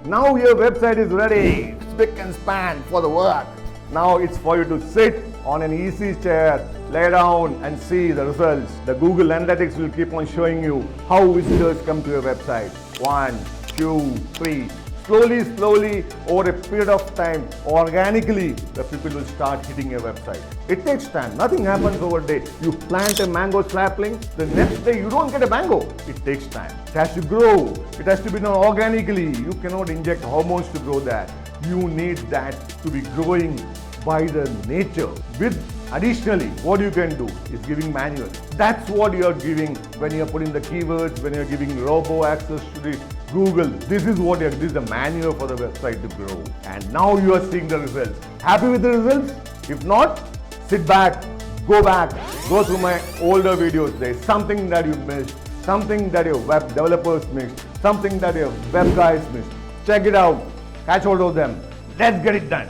Now your website is ready, spick and span for the work. Now it's for you to sit on an easy chair, lay down and see the results. The Google Analytics will keep on showing you how visitors come to your website. 1, 2, 3. Slowly, over a period of time, organically, the people will start hitting your website. It takes time. Nothing happens overnight. You plant a mango sapling, the next day you don't get a mango. It takes time. It has to grow. It has to be done organically. You cannot inject hormones to grow that. You need that to be growing by the nature. Additionally, what you can do is giving manual. That's what you are giving when you are putting the keywords, when you are giving robo access to the Google. This is the manual for the website to grow. And now you are seeing the results. Happy with the results? If not, sit back, go through my older videos. There is something that you missed, something that your web developers missed, something that your web guys missed. Check it out, catch hold of them. Let's get it done.